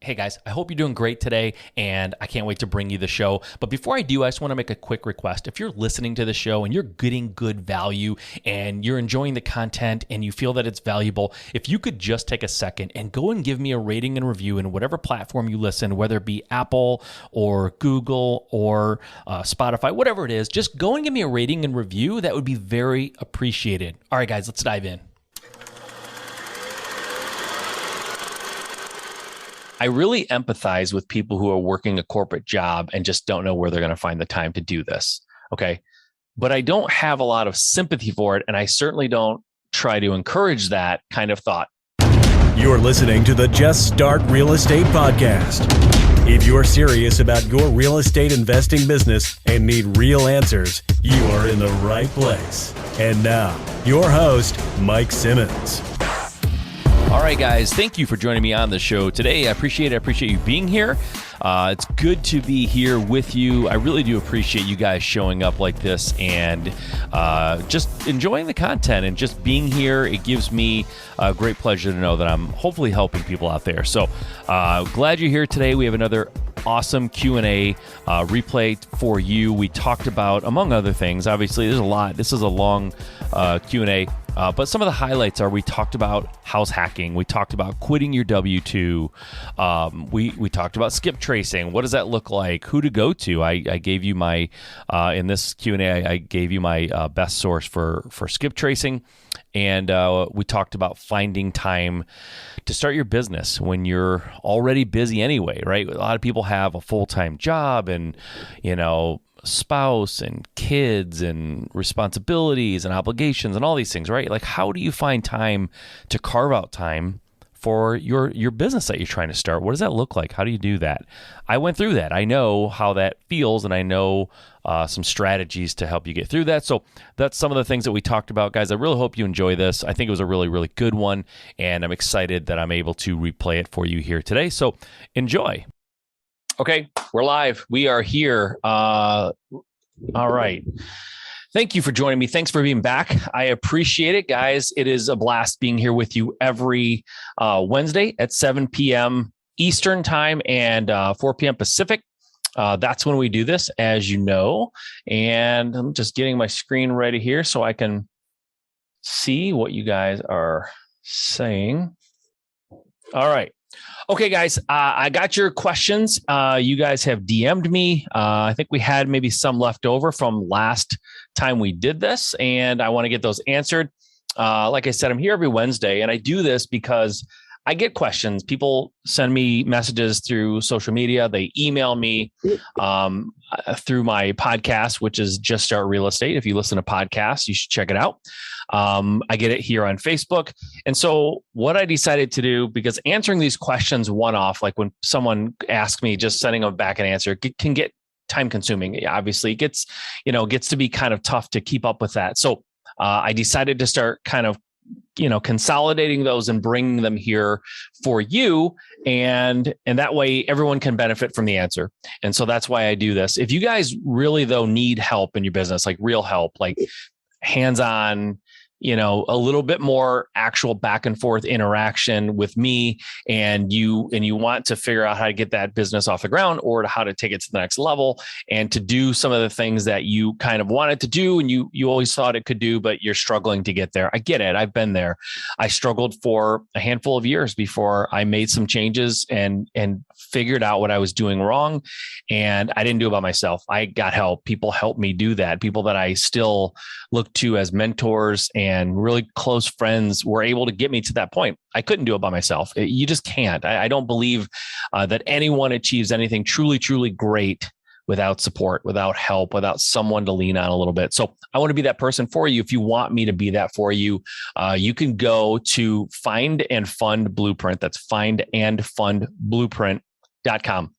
Hey guys, I hope you're doing great today, and I can't wait to bring you the show. But before I do, I just want to make a quick request. If you're listening to the show and you're getting good value and you're enjoying the content and you feel that it's valuable, if you could just take a second and go and give me a rating and review in whatever platform you listen, whether it be Apple or Google or Spotify, whatever it is, just go and give me a rating and review. That would be very appreciated. All right, guys, let's dive in. I really empathize with people who are working a corporate job and just don't know where they're going to find the time to do this. Okay. But I don't have a lot of sympathy for it. And I certainly don't try to encourage that kind of thought. You're listening to the Just Start Real Estate Podcast. If you're serious about your real estate investing business and need real answers, you are in the right place. And now, your host, Mike Simmons. All right, guys, thank you for joining me on the show today. I appreciate it. I appreciate you being here. It's good to be here with you. I really do appreciate you guys showing up like this and just enjoying the content and just being here. It gives me a great pleasure to know that I'm hopefully helping people out there. So glad you're here today. We have another awesome Q&A replay for you. We talked about, among other things, obviously there's a lot. This is a long Q&A. But some of the highlights are we talked about house hacking. We talked about quitting your W-2. We talked about Skiptracing. What does that look like? Who to go to? I gave you my, in this Q&A, I gave you my best source for Skiptracing. And we talked about finding time to start your business when you're already busy anyway, right? A lot of people have a full-time job and, spouse and kids and responsibilities and obligations and all these things, right? Like, how do you find time to carve out time for your business that you're trying to start? What does that look like? How do you do that? I went through that. I know how that feels, and I know some strategies to help you get through that. So that's some of the things that we talked about, guys. I really hope you enjoy this. I think it was a really, really good one, and I'm excited that I'm able to replay it for you here today. So enjoy. Okay, we're live. We are here. All right. Thank you for joining me. Thanks for being back. I appreciate it, guys. It is a blast being here with you every Wednesday at 7 p.m. Eastern time and 4 p.m. Pacific. That's when we do this, as you know. And I'm just getting my screen ready here so I can see what you guys are saying. All right. Okay, guys, I got your questions. You guys have DM'd me. I think we had maybe some left over from last time we did this, and I want to get those answered. Like I said, I'm here every Wednesday, and I do this because I get questions. People send me messages through social media. They email me through my podcast, which is Just Start Real Estate. If you listen to podcasts, you should check it out. I get it here on Facebook. And so what I decided to do, because answering these questions one-off, like when someone asks me, just sending them back an answer can get time consuming. Obviously, it gets to be kind of tough to keep up with that. So I decided to start kind of consolidating those and bringing them here for you. And that way everyone can benefit from the answer. And so that's why I do this. If you guys really though need help in your business, like real help, like hands-on, a little bit more actual back and forth interaction with me, and you want to figure out how to get that business off the ground or how to take it to the next level and to do some of the things that you kind of wanted to do and you always thought it could do, but you're struggling to get there. I get it. I've been there. I struggled for a handful of years before I made some changes and figured out what I was doing wrong. And I didn't do it by myself. I got help. People helped me do that. People that I still look to as mentors and really close friends were able to get me to that point. I couldn't do it by myself. You just can't. I don't believe that anyone achieves anything truly, truly great without support, without help, without someone to lean on a little bit. So I want to be that person for you. If you want me to be that for you, you can go to Find and Fund Blueprint. That's findandfundblueprint.com.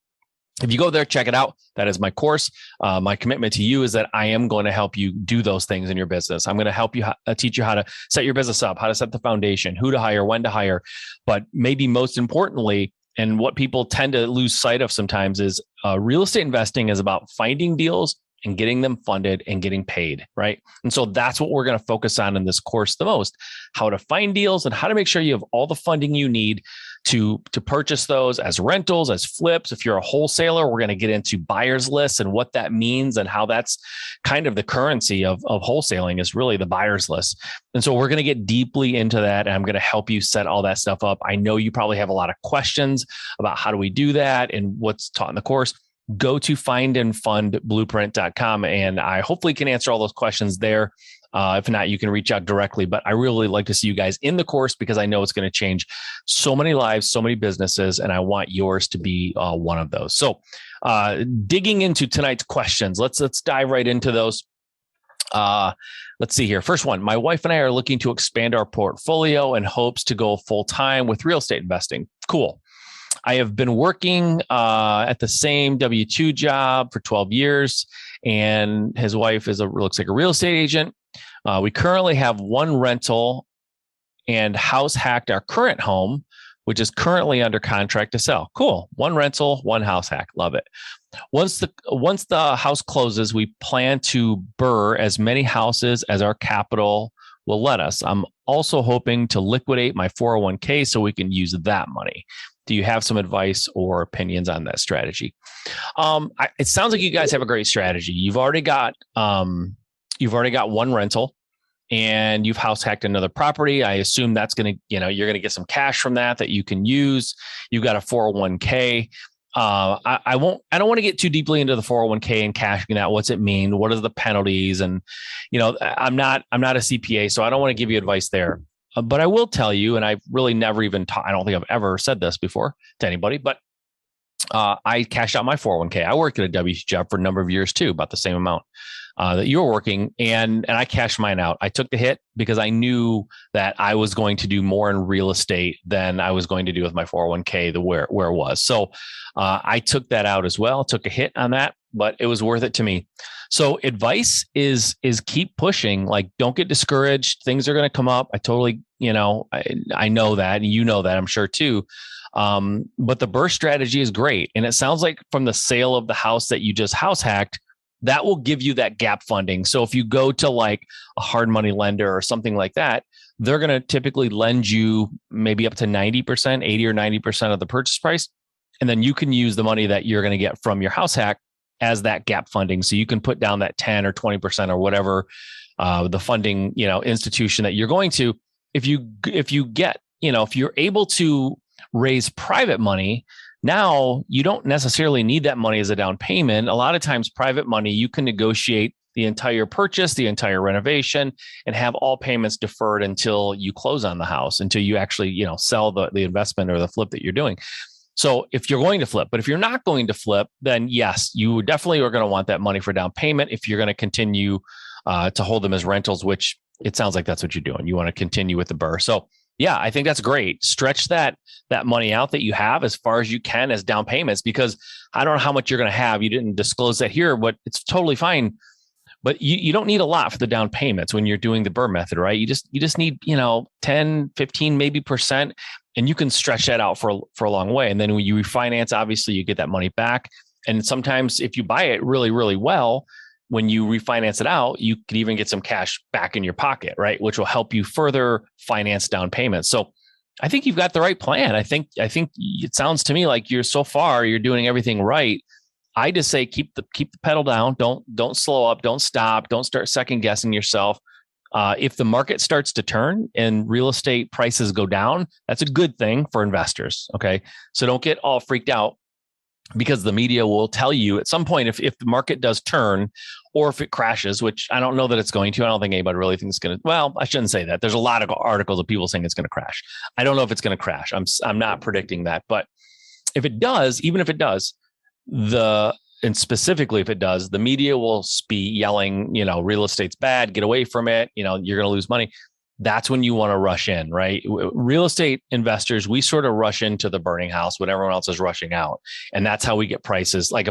If you go there, check it out. That is my course. My commitment to you is that I am going to help you do those things in your business. I'm going to help you teach you how to set your business up, how to set the foundation, who to hire, when to hire. But maybe most importantly, and what people tend to lose sight of sometimes is real estate investing is about finding deals and getting them funded and getting paid, right? And so that's what we're going to focus on in this course the most, how to find deals and how to make sure you have all the funding you need to purchase those as rentals, as flips. If you're a wholesaler, we're going to get into buyers lists and what that means and how that's kind of the currency of wholesaling is really the buyers list. And so we're going to get deeply into that, and I'm going to help you set all that stuff up. I know you probably have a lot of questions about how do we do that and what's taught in the course. Go to findandfundblueprint.com, and I hopefully can answer all those questions there. If not, you can reach out directly. But I really like to see you guys in the course because I know it's going to change so many lives, so many businesses, and I want yours to be one of those. So digging into tonight's questions, let's dive right into those. Let's see here. First one, my wife and I are looking to expand our portfolio and hopes to go full time with real estate investing. Cool. I have been working at the same W-2 job for 12 years, and his wife looks like a real estate agent. We currently have one rental and house hacked our current home, which is currently under contract to sell. Cool. One rental, one house hack. Love it. Once the house closes, we plan to burr as many houses as our capital will let us. I'm also hoping to liquidate my 401k so we can use that money. Do you have some advice or opinions on that strategy? It sounds like you guys have a great strategy. You've already got one rental, and you've house hacked another property. I assume that's going to, you're going to get some cash from that you can use. You've got a 401k. I don't want to get too deeply into the 401k and cashing out. What's it mean? What are the penalties? And, I'm not a CPA, so I don't want to give you advice there. But I will tell you, and I've really never even I don't think I've ever said this before to anybody, but I cashed out my 401k. I worked at a W-2 job for a number of years too, about the same amount that you were working. And I cashed mine out. I took the hit because I knew that I was going to do more in real estate than I was going to do with my 401k, where it was. So I took that out as well, took a hit on that, but it was worth it to me. So advice is keep pushing. Like, don't get discouraged. Things are going to come up. I totally, I know that, and you know that, I'm sure too. But the burst strategy is great. And it sounds like from the sale of the house that you just house hacked, that will give you that gap funding. So if you go to like a hard money lender or something like that, they're going to typically lend you maybe up to 90%, 80 or 90% of the purchase price. And then you can use the money that you're going to get from your house hack as that gap funding. So you can put down that 10 or 20% or whatever the funding, institution that you're going to. If you're able to raise private money, now you don't necessarily need that money as a down payment. A lot of times private money, you can negotiate the entire purchase, the entire renovation, and have all payments deferred until you close on the house, until you actually, sell the investment or the flip that you're doing. So if you're going to flip, but if you're not going to flip, then yes, you definitely are going to want that money for down payment if you're going to continue to hold them as rentals, which it sounds like that's what you're doing. You want to continue with the burr. So yeah, I think that's great. Stretch that money out that you have as far as you can as down payments, because I don't know how much you're going to have. You didn't disclose that here, but it's totally fine. But you don't need a lot for the down payments when you're doing the burr method, right? You just need, 10, 15, maybe %, and you can stretch that out for a long way. And then when you refinance, obviously you get that money back. And sometimes if you buy it really, really well, when you refinance it out, you could even get some cash back in your pocket, right? Which will help you further finance down payments. So I think you've got the right plan. I think it sounds to me like you're doing everything right. I just say keep the pedal down. Don't slow up. Don't stop. Don't start second guessing yourself. If the market starts to turn and real estate prices go down, that's a good thing for investors. Okay, so don't get all freaked out, because the media will tell you at some point if the market does turn or if it crashes, which I don't know that it's going to. I don't think anybody really thinks it's going to. Well, I shouldn't say that. There's a lot of articles of people saying it's going to crash. I don't know if it's going to crash. I'm not predicting that, but if it does, even if it does, and specifically if it does, the media will be yelling, real estate's bad, get away from it, you're going to lose money. That's when you want to rush in, right? Real estate investors, we sort of rush into the burning house when everyone else is rushing out. And that's how we get prices. Like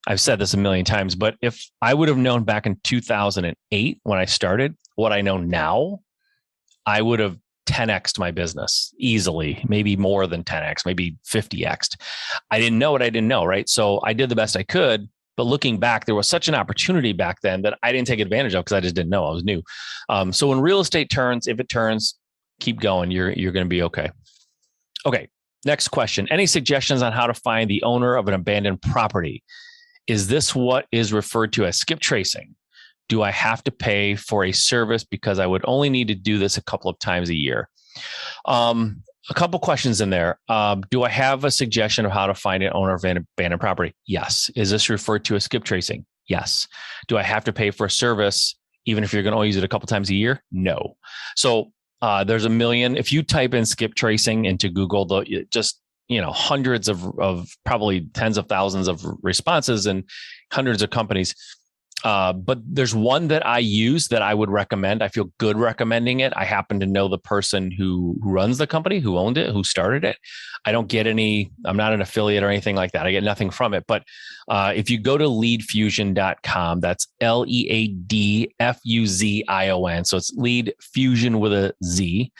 I've said this a million times, but if I would have known back in 2008 when I started what I know now, I would have 10x'd my business easily, maybe more than 10x, maybe 50x'd. I didn't know what I didn't know, right? So I did the best I could. But looking back, there was such an opportunity back then that I didn't take advantage of because I just didn't know. I was new. So when real estate turns, if it turns, keep going. You're going to be okay. Okay. Next question. Any suggestions on how to find the owner of an abandoned property? Is this what is referred to as skip tracing? Do I have to pay for a service because I would only need to do this a couple of times a year? A couple questions in there. Do I have a suggestion of how to find an owner of an abandoned property? Yes. Is this referred to as skip tracing? Yes. Do I have to pay for a service even if you're going to only use it a couple times a year? No. So there's a million. If you type in skip tracing into Google, just hundreds of probably tens of thousands of responses and hundreds of companies. But there's one that I use that I would recommend. I feel good recommending it. I happen to know the person who runs the company, who owned it, who started it. I don't get I'm not an affiliate or anything like that. I get nothing from it. But if you go to leadfusion.com, that's LEADFUZION. So it's Lead Fusion with a Z.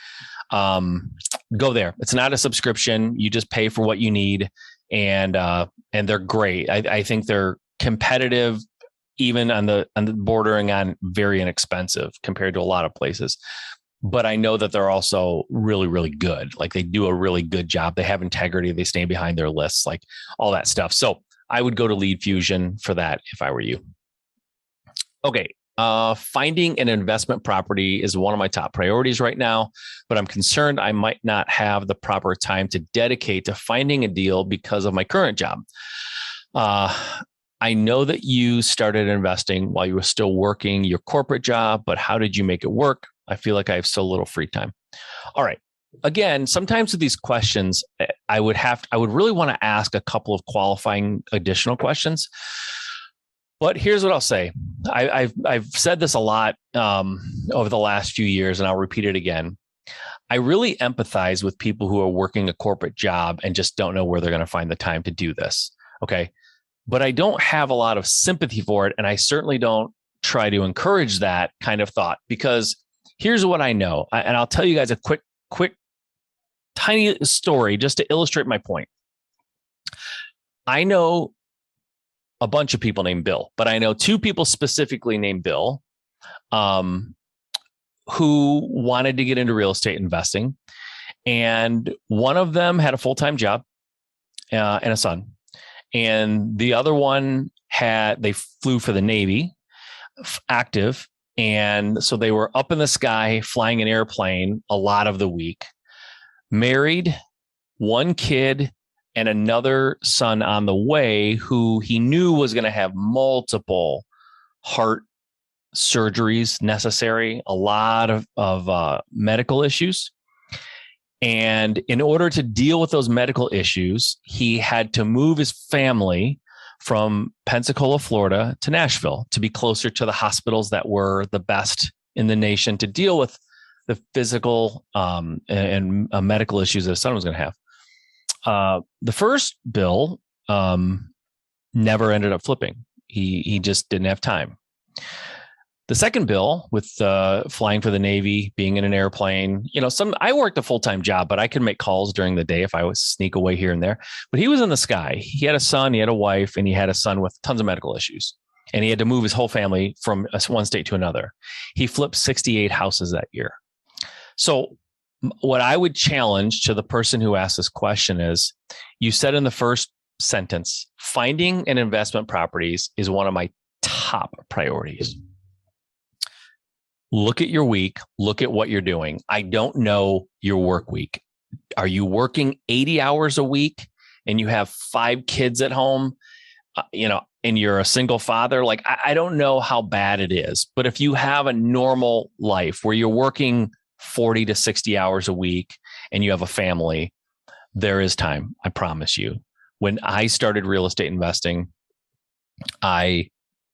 Go there. It's not a subscription. You just pay for what you need. And they're great. I think they're competitive, even on the bordering on very inexpensive compared to a lot of places. But I know that they're also really, really good. Like they do a really good job. They have integrity. They stand behind their lists, like all that stuff. So I would go to Lead Fusion for that if I were you. Okay. Finding an investment property is one of my top priorities right now, but I'm concerned I might not have the proper time to dedicate to finding a deal because of my current job. I know that you started investing while you were still working your corporate job, but how did you make it work? I feel like I have so little free time. All right. Again, sometimes with these questions, I would really want to ask a couple of qualifying additional questions. But here's what I'll say. I've said this a lot over the last few years, and I'll repeat it again. I really empathize with people who are working a corporate job and just don't know where they're going to find the time to do this. Okay. But I don't have a lot of sympathy for it. And I certainly don't try to encourage that kind of thought, because here's what I know. And I'll tell you guys a quick, tiny story just to illustrate my point. I know a bunch of people named Bill, but I know two people specifically named Bill who wanted to get into real estate investing. And one of them had a full-time job and a son. And the other one they flew for the Navy, active. And so they were up in the sky, flying an airplane a lot of the week, married, one kid, and another son on the way who he knew was going to have multiple heart surgeries necessary, a lot of medical issues. And in order to deal with those medical issues, he had to move his family from Pensacola, Florida to Nashville to be closer to the hospitals that were the best in the nation to deal with the physical and medical issues that his son was going to have. The first Bill never ended up flipping. He just didn't have time. The second Bill, with flying for the Navy, being in an airplane, I worked a full-time job, but I could make calls during the day if I was sneak away here and there. But he was in the sky. He had a son, he had a wife, and he had a son with tons of medical issues. And he had to move his whole family from one state to another. He flipped 68 houses that year. So what I would challenge to the person who asked this question is, you said in the first sentence, finding an investment properties is one of my top priorities. Look at your week. Look at what you're doing. I don't know your work week. Are you working 80 hours a week and you have 5 kids at home, and you're a single father? Like, I don't know how bad it is, but if you have a normal life where you're working 40 to 60 hours a week and you have a family, there is time. I promise you. When I started real estate investing, I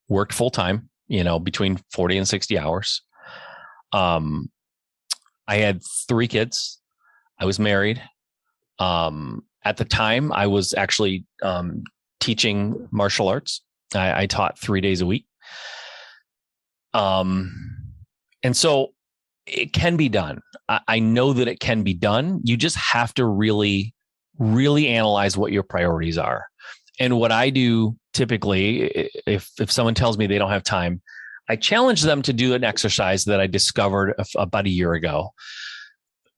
worked full time, between 40 and 60 hours. I had 3 kids. I was married. At the time, I was actually teaching martial arts. I taught 3 days a week. And so it can be done. I know that it can be done. You just have to really, really analyze what your priorities are. And what I do typically, if someone tells me they don't have time, I challenge them to do an exercise that I discovered about a year ago.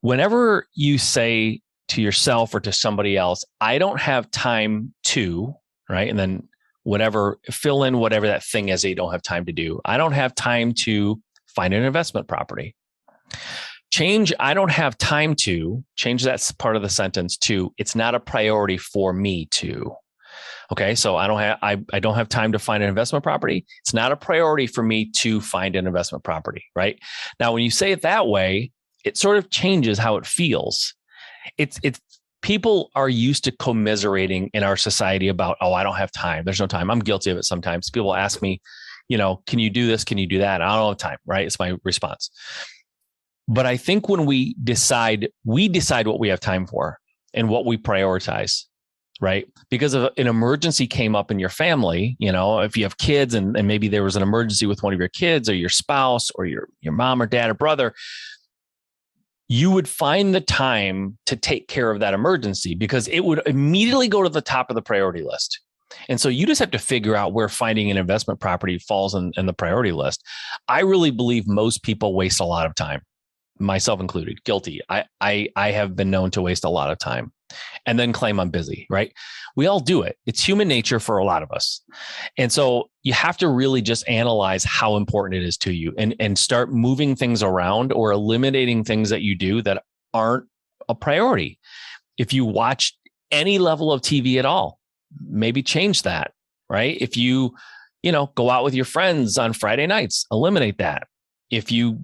Whenever you say to yourself or to somebody else, I don't have time to, right? And then whatever, fill in whatever that thing is that you don't have time to do. I don't have time to find an investment property. Change, I don't have time to, change that part of the sentence to, it's not a priority for me to. Okay, so I don't have time to find an investment property. It's not a priority for me to find an investment property, right? Now, when you say it that way, it sort of changes how it feels. It's people are used to commiserating in our society about, oh, I don't have time. There's no time. I'm guilty of it sometimes. People ask me, can you do this? Can you do that? I don't have time, right? It's my response. But I think when we decide what we have time for and what we prioritize, right? Because if an emergency came up in your family, if you have kids and maybe there was an emergency with one of your kids or your spouse or your mom or dad or brother, you would find the time to take care of that emergency because it would immediately go to the top of the priority list. And so you just have to figure out where finding an investment property falls in the priority list. I really believe most people waste a lot of time, myself included, guilty. I have been known to waste a lot of time and then claim I'm busy, right? We all do it. It's human nature for a lot of us. And so you have to really just analyze how important it is to you and start moving things around or eliminating things that you do that aren't a priority. If you watch any level of TV at all, maybe change that, right? If you go out with your friends on Friday nights, eliminate that. If you,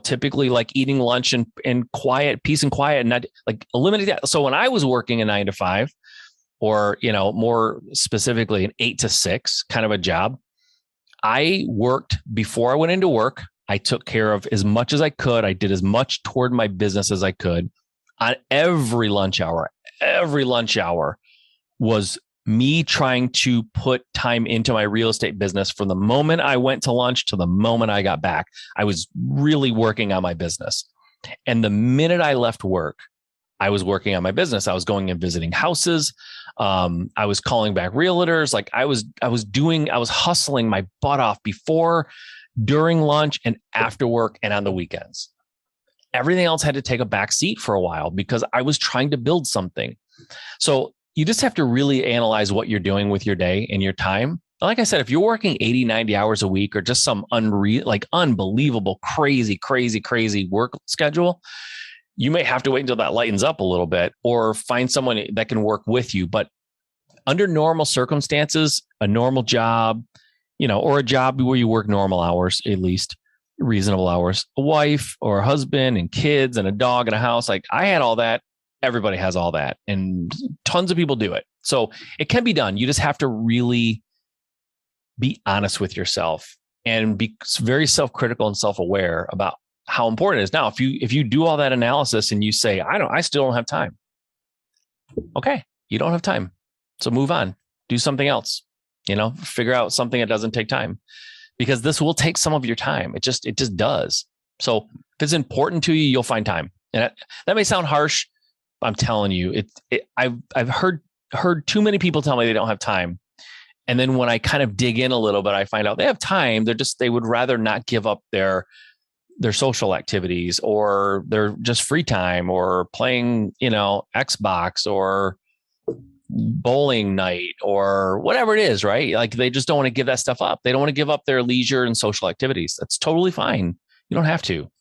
typically like eating lunch and quiet, peace and quiet, and not like eliminate that. So when I was working a 9 to 5 or, more specifically an 8 to 6 kind of a job, I worked before I went into work. I took care of as much as I could. I did as much toward my business as I could on every lunch hour. Every lunch hour was me trying to put time into my real estate business from the moment I went to lunch to the moment I got back. I was really working on my business. And the minute I left work, I was working on my business. I was going and visiting houses. I was calling back realtors. Like I was hustling my butt off before, during lunch, and after work and on the weekends. Everything else had to take a back seat for a while because I was trying to build something. So you just have to really analyze what you're doing with your day and your time. Like I said, if you're working 80, 90 hours a week or just some unbelievable, crazy work schedule, you may have to wait until that lightens up a little bit or find someone that can work with you. But under normal circumstances, a normal job, or a job where you work normal hours, at least reasonable hours, a wife or a husband and kids and a dog and a house, like I had all that. Everybody has all that and tons of people do it. So it can be done. You just have to really be honest with yourself and be very self-critical and self-aware about how important it is. Now, if you do all that analysis and you say, I still don't have time. Okay. You don't have time. So move on, do something else, figure out something that doesn't take time because this will take some of your time. It just does. So if it's important to you, you'll find time. And that may sound harsh. I'm telling you, I've heard too many people tell me they don't have time. And then when I kind of dig in a little bit, I find out they have time. They would rather not give up their social activities or their just free time or playing, Xbox or bowling night or whatever it is, right? Like they just don't want to give that stuff up. They don't want to give up their leisure and social activities. That's totally fine. You don't have to,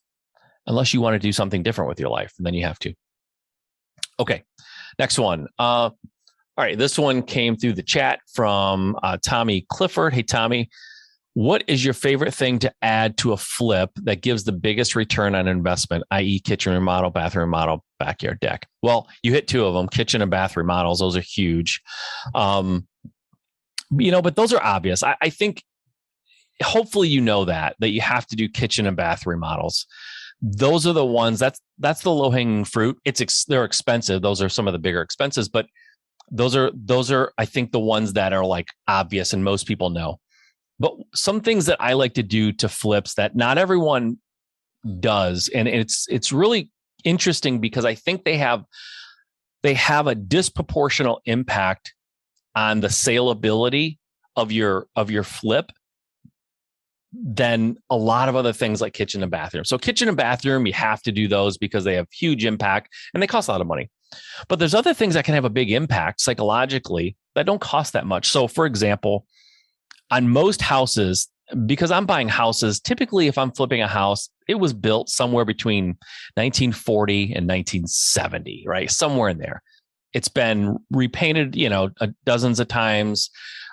unless you want to do something different with your life, and then you have to. Okay, next one. All right, this one came through the chat from Tommy Clifford. Hey, Tommy, what is your favorite thing to add to a flip that gives the biggest return on investment, i.e. kitchen remodel, bathroom remodel, backyard deck? Well, you hit two of them, kitchen and bath remodels. Those are huge. But those are obvious. I think hopefully that you have to do kitchen and bath remodels. Those are the ones that's the low hanging fruit. They're expensive. Those are some of the bigger expenses, but those are, I think, the ones that are like obvious and most people know. But some things that I like to do to flips that not everyone does. And it's really interesting because I think they have a disproportional impact on the saleability of your flip than a lot of other things like kitchen and bathroom. So kitchen and bathroom, you have to do those because they have huge impact and they cost a lot of money. But there's other things that can have a big impact psychologically that don't cost that much. So for example, on most houses, because I'm buying houses, typically if I'm flipping a house, it was built somewhere between 1940 and 1970, right? Somewhere in there. It's been repainted, dozens of times.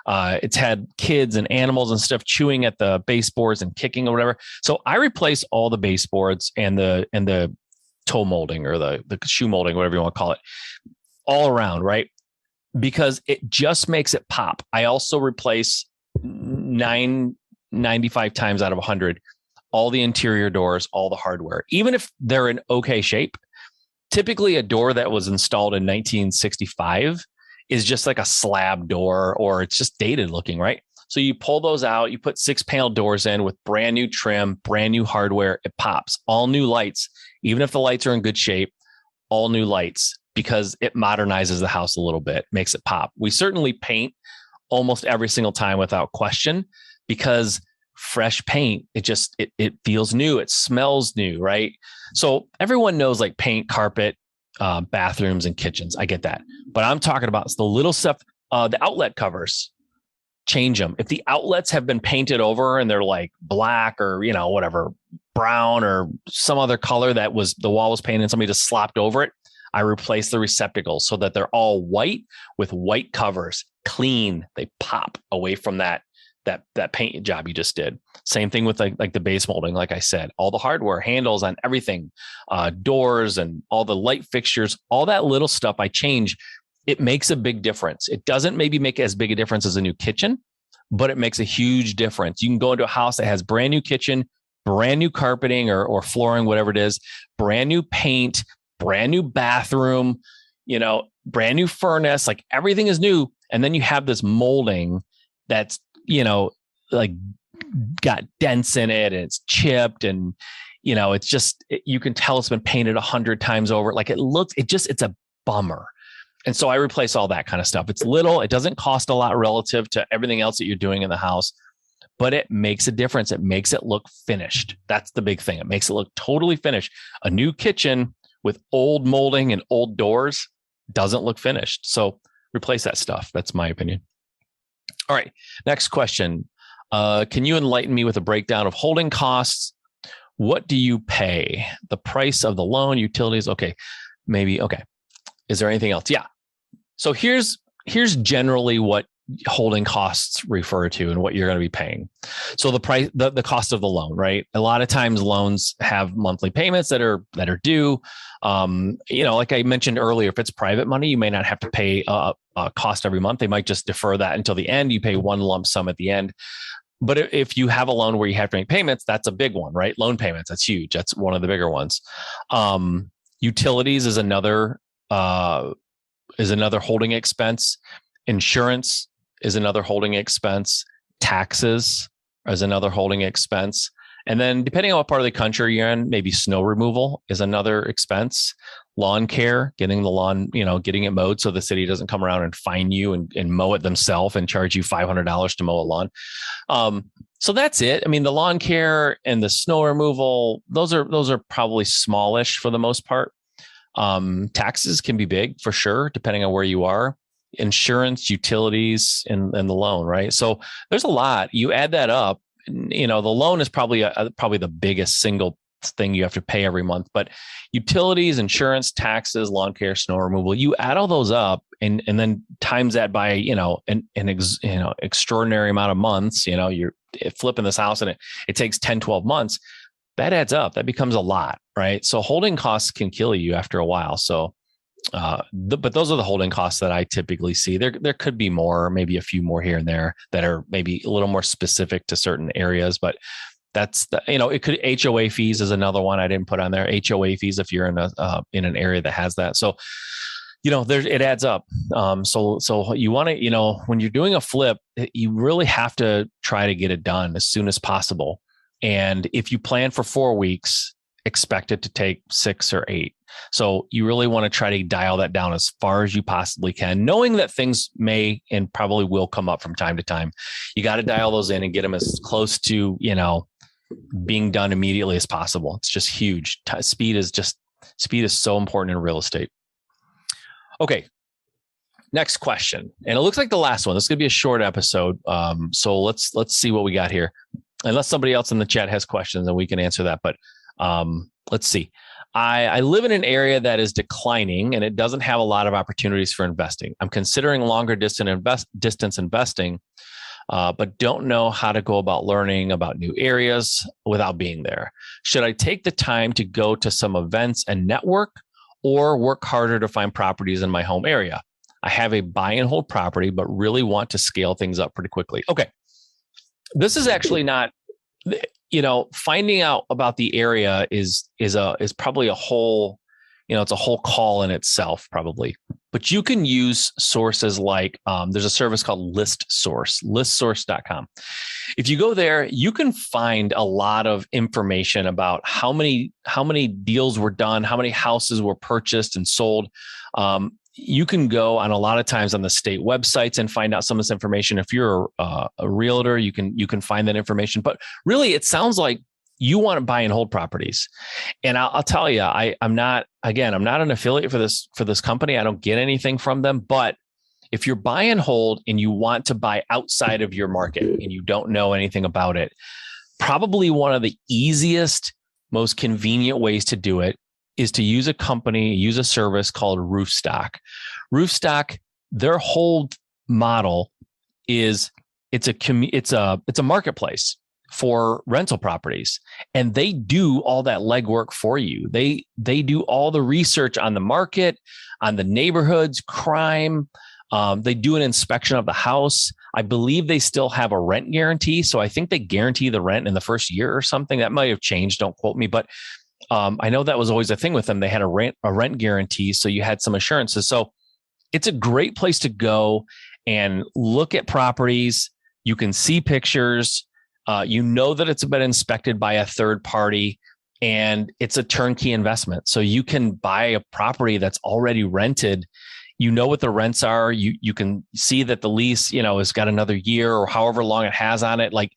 It's had kids and animals and stuff chewing at the baseboards and kicking or whatever. So I replace all the baseboards and the toe molding or the shoe molding, whatever you want to call it, all around, right? Because it just makes it pop. I also replace 95 times out of 100 all the interior doors, all the hardware, even if they're in okay shape. Typically a door that was installed in 1965 is just like a slab door, or it's just dated looking, right? So you pull those out, you put 6-panel doors in with brand new trim, brand new hardware. It pops. All new lights, even if the lights are in good shape, all new lights, because it modernizes the house a little bit, makes it pop. We certainly paint almost every single time without question, because fresh paint, it feels new. It smells new, right? So everyone knows like paint, carpet, bathrooms and kitchens. I get that. But I'm talking about the little stuff, the outlet covers, change them. If the outlets have been painted over and they're like black or, whatever, brown or some other color that was the wall was painted and somebody just slopped over it, I replace the receptacles so that they're all white with white covers, clean. They pop away from that paint job you just did. Same thing with like the base molding. Like I said, all the hardware, handles on everything, doors and all the light fixtures, all that little stuff I change. It makes a big difference. It doesn't maybe make as big a difference as a new kitchen, but it makes a huge difference. You can go into a house that has brand new kitchen, brand new carpeting or flooring, whatever it is, brand new paint, brand new bathroom, brand new furnace, like everything is new. And then you have this molding that's, like got dents in it and it's chipped and, it's just, you can tell it's been painted 100 times over. Like it's a bummer. And so I replace all that kind of stuff. It's little, it doesn't cost a lot relative to everything else that you're doing in the house, but it makes a difference. It makes it look finished. That's the big thing. It makes it look totally finished. A new kitchen with old molding and old doors doesn't look finished. So replace that stuff. That's my opinion. All right. Next question. Can you enlighten me with a breakdown of holding costs? What do you pay? The price of the loan, utilities. Okay. Maybe. Okay. Is there anything else? Yeah. So here's generally what holding costs refer to and what you're going to be paying. So the price, the cost of the loan, right? A lot of times loans have monthly payments that are due. Like I mentioned earlier, if it's private money, you may not have to pay a cost every month. They might just defer that until the end. You pay one lump sum at the end. But if you have a loan where you have to make payments, that's a big one, right? Loan payments, that's huge. That's one of the bigger ones. Utilities is another holding expense. Insurance is another holding expense. Taxes is another holding expense. And then depending on what part of the country you're in, maybe snow removal is another expense. Lawn care, getting the lawn, getting it mowed so the city doesn't come around and fine you and mow it themselves and charge you $500 to mow a lawn. So that's it. I mean, the lawn care and the snow removal, those are probably smallish for the most part. Taxes can be big for sure, depending on where you are. Insurance, utilities, and the loan, right? So there's a lot. You add that up, the loan is probably the biggest single thing you have to pay every month. But utilities, insurance, taxes, lawn care, snow removal, you add all those up and then times that by an extraordinary amount of months. You're flipping this house and it takes 10, 12 months. That adds up. That becomes a lot, right? So holding costs can kill you after a while. So but those are the holding costs that I typically see. There could be more, maybe a few more here and there that are maybe a little more specific to certain areas, but that's it could. HOA fees is another one I didn't put on there. HOA fees if you're in an area that has that. So, it adds up. So you want to, when you're doing a flip, you really have to try to get it done as soon as possible. And if you plan for 4 weeks, expect it to take 6 or 8. So you really want to try to dial that down as far as you possibly can, knowing that things may and probably will come up from time to time. You got to dial those in and get them as close to, being done immediately as possible. It's just huge. Speed is so important in real estate. Okay. Next question. And it looks like the last one. This is going to be a short episode. So let's see what we got here. Unless somebody else in the chat has questions and we can answer that. But let's see. I live in an area that is declining and it doesn't have a lot of opportunities for investing. I'm considering longer distance investing, but don't know how to go about learning about new areas without being there. Should I take the time to go to some events and network, or work harder to find properties in my home area? I have a buy and hold property, but really want to scale things up pretty quickly. Okay. This is actually not, finding out about the area is probably a whole, it's a whole call in itself probably, but you can use sources like, there's a service called listsource.com. If you go there, you can find a lot of information about how many deals were done, how many houses were purchased and sold. You can go on a lot of times on the state websites and find out some of this information. If you're a realtor, you can find that information. But really, it sounds like you want to buy and hold properties. And I'll tell you, I'm not an affiliate for this company. I don't get anything from them. But if you're buy and hold and you want to buy outside of your market and you don't know anything about it, probably one of the easiest, most convenient ways to do it is to use a service called Roofstock. Roofstock, their hold model is it's a marketplace for rental properties, and they do all that legwork for you. They do all the research on the market, on the neighborhoods, crime. They do an inspection of the house. I believe they still have a rent guarantee, so I think they guarantee the rent in the first year or something. That might have changed. Don't quote me, but I know that was always a thing with them. They had a rent guarantee, so you had some assurances. So it's a great place to go and look at properties. You can see pictures. That it's been inspected by a third party, and it's a turnkey investment. So you can buy a property that's already rented. You know what the rents are. You can see that the lease, has got another year or however long it has on it. Like,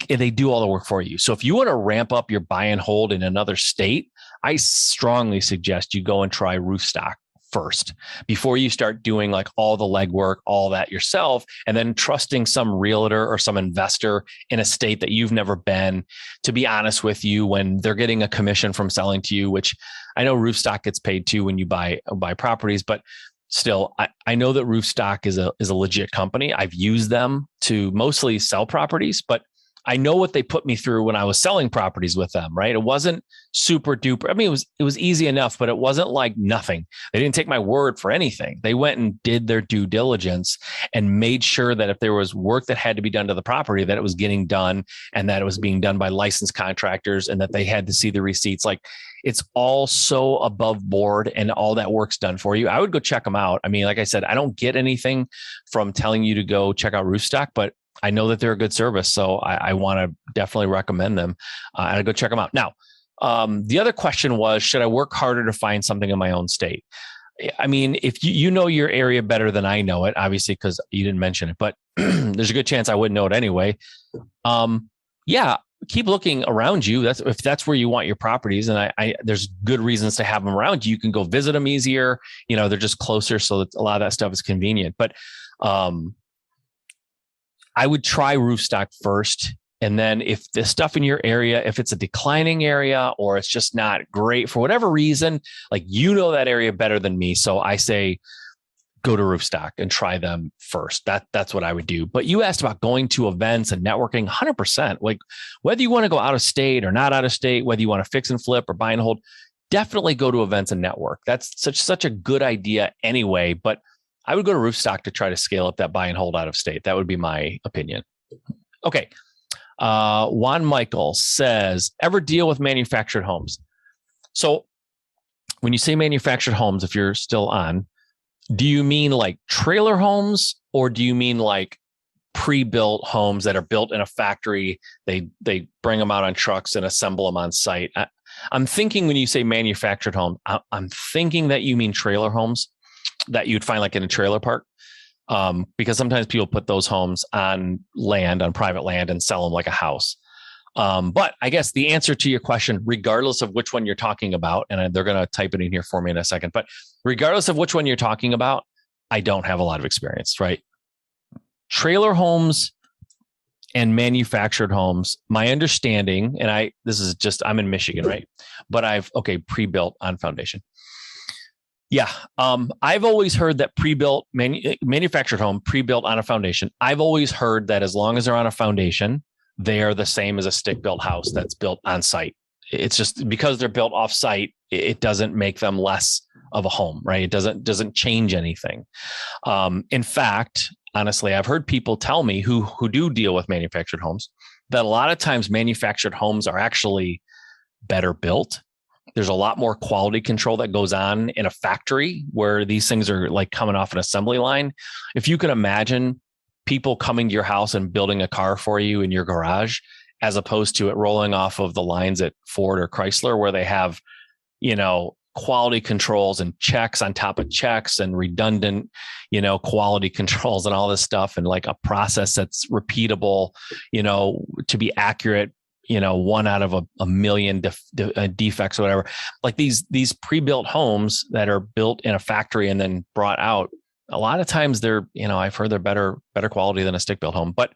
they do all the work for you. So if you want to ramp up your buy and hold in another state, I strongly suggest you go and try Roofstock first before you start doing like all the legwork, all that yourself, and then trusting some realtor or some investor in a state that you've never been, to be honest with you, when they're getting a commission from selling to you, which I know Roofstock gets paid too when you buy properties, but still, I know that Roofstock is a legit company. I've used them to mostly sell properties, but I know what they put me through when I was selling properties with them, right? It wasn't super duper. I mean, it was easy enough, but it wasn't like nothing. They didn't take my word for anything. They went and did their due diligence and made sure that if there was work that had to be done to the property, that it was getting done, and that it was being done by licensed contractors, and that they had to see the receipts. Like, it's all so above board, and all that work's done for you. I would go check them out. I mean, like I said, I don't get anything from telling you to go check out Roofstock, but I know that they're a good service, so I want to definitely recommend them. And I'd go check them out. Now, the other question was, should I work harder to find something in my own state? I mean, if you know your area better than I know it, obviously, because you didn't mention it, but there's a good chance I wouldn't know it anyway. Yeah, keep looking around you. If that's where you want your properties, and there's good reasons to have them around you. You can go visit them easier. They're just closer, so that a lot of that stuff is convenient. But I would try Roofstock first. And then if the stuff in your area, if it's a declining area or it's just not great for whatever reason, like, that area better than me. So I say, go to Roofstock and try them first. That's what I would do. But you asked about going to events and networking. 100%. Like, whether you want to go out of state or not out of state, whether you want to fix and flip or buy and hold, definitely go to events and network. That's such a good idea anyway. But I would go to Roofstock to try to scale up that buy and hold out of state. That would be my opinion. Okay. Juan Michael says, ever deal with manufactured homes? So when you say manufactured homes, if you're still on, do you mean like trailer homes, or do you mean like pre-built homes that are built in a factory? They bring them out on trucks and assemble them on site. I'm thinking when you say manufactured home, I'm thinking that you mean trailer homes that you'd find like in a trailer park. Because sometimes people put those homes on private land, and sell them like a house. But I guess the answer to your question, regardless of which one you're talking about, and they're going to type it in here for me in a second, but regardless of which one you're talking about, I don't have a lot of experience, right? Trailer homes and manufactured homes, my understanding, and I'm in Michigan, right? But pre-built on foundation. Yeah. I've always heard that manufactured home, pre-built on a foundation. I've always heard that as long as they're on a foundation, they are the same as a stick-built house that's built on site. It's just because they're built off site, it doesn't make them less of a home, right? It doesn't change anything. In fact, honestly, I've heard people tell me who do deal with manufactured homes that a lot of times manufactured homes are actually better built. There's a lot more quality control that goes on in a factory where these things are like coming off an assembly line. If you can imagine people coming to your house and building a car for you in your garage, as opposed to it rolling off of the lines at Ford or Chrysler, where they have, quality controls and checks on top of checks and redundant, quality controls and all this stuff, and like a process that's repeatable, to be accurate, one out of a million defects or whatever. Like these pre-built homes that are built in a factory and then brought out, a lot of times they're, I've heard they're better quality than a stick-built home, but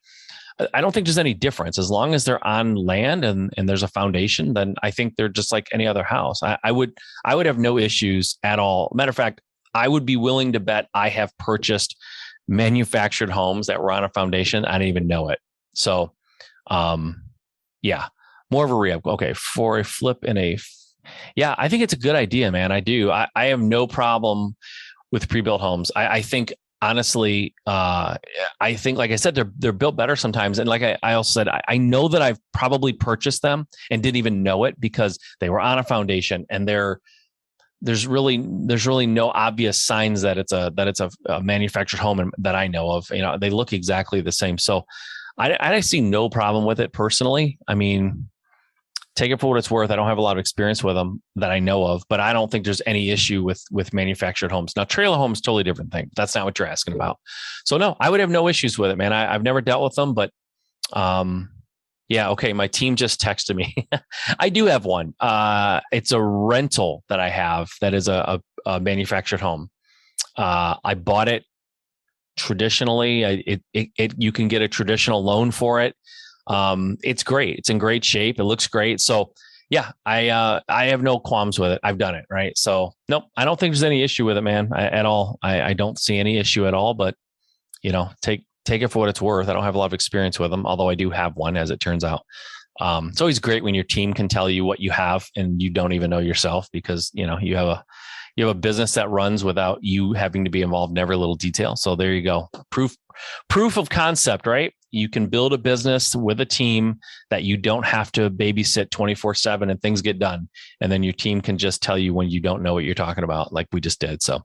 I don't think there's any difference. As long as they're on land and there's a foundation, then I think they're just like any other house. I would have no issues at all. Matter of fact, I would be willing to bet I have purchased manufactured homes that were on a foundation. I didn't even know it. So, yeah, more of a rehab. Okay. For a flip yeah, I think it's a good idea, man. I do. I have no problem with pre-built homes. I think, honestly, I think, like I said, they're built better sometimes. And like I also said, I know that I've probably purchased them and didn't even know it because they were on a foundation, and there's really no obvious signs that it's a manufactured home that I know of. They look exactly the same. So I see no problem with it personally. I mean, take it for what it's worth. I don't have a lot of experience with them that I know of, but I don't think there's any issue with manufactured homes. Now, trailer homes, totally different thing. That's not what you're asking about. So no, I would have no issues with it, man. I've never dealt with them, but yeah. Okay. My team just texted me. I do have one. It's a rental that I have that is a manufactured home. I bought it traditionally. You can get a traditional loan for it. It's great. It's in great shape. It looks great. So yeah, I have no qualms with it. I've done it. Right. So nope, I don't think there's any issue with it, man, at all. I don't see any issue at all, but take it for what it's worth. I don't have a lot of experience with them, although I do have one, as it turns out. It's always great when your team can tell you what you have and you don't even know yourself, because, you have a business that runs without you having to be involved in every little detail. So there you go. Proof of concept, right? You can build a business with a team that you don't have to babysit 24/7 and things get done. And then your team can just tell you when you don't know what you're talking about, like we just did. So,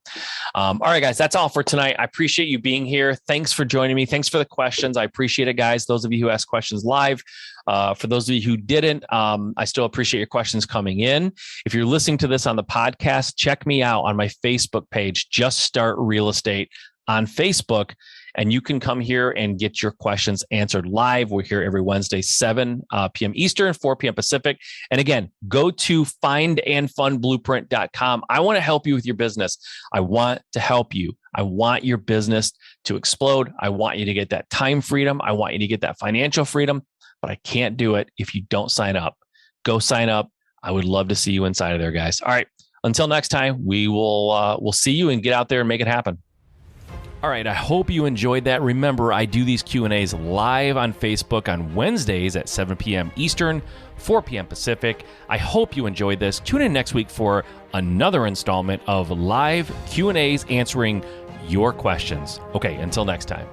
all right, guys, that's all for tonight. I appreciate you being here. Thanks for joining me. Thanks for the questions. I appreciate it, guys. Those of you who asked questions live, for those of you who didn't, I still appreciate your questions coming in. If you're listening to this on the podcast, check me out on my Facebook page, Just Start Real Estate on Facebook. And you can come here and get your questions answered live. We're here every Wednesday, 7 p.m. Eastern, 4 p.m. Pacific. And again, go to findandfundblueprint.com. I want to help you with your business. I want to help you. I want your business to explode. I want you to get that time freedom. I want you to get that financial freedom, but I can't do it if you don't sign up. Go sign up. I would love to see you inside of there, guys. All right. Until next time, we'll see you and get out there and make it happen. All right, I hope you enjoyed that. Remember, I do these Q&As live on Facebook on Wednesdays at 7 p.m. Eastern, 4 p.m. Pacific. I hope you enjoyed this. Tune in next week for another installment of live Q&As answering your questions. Okay, until next time.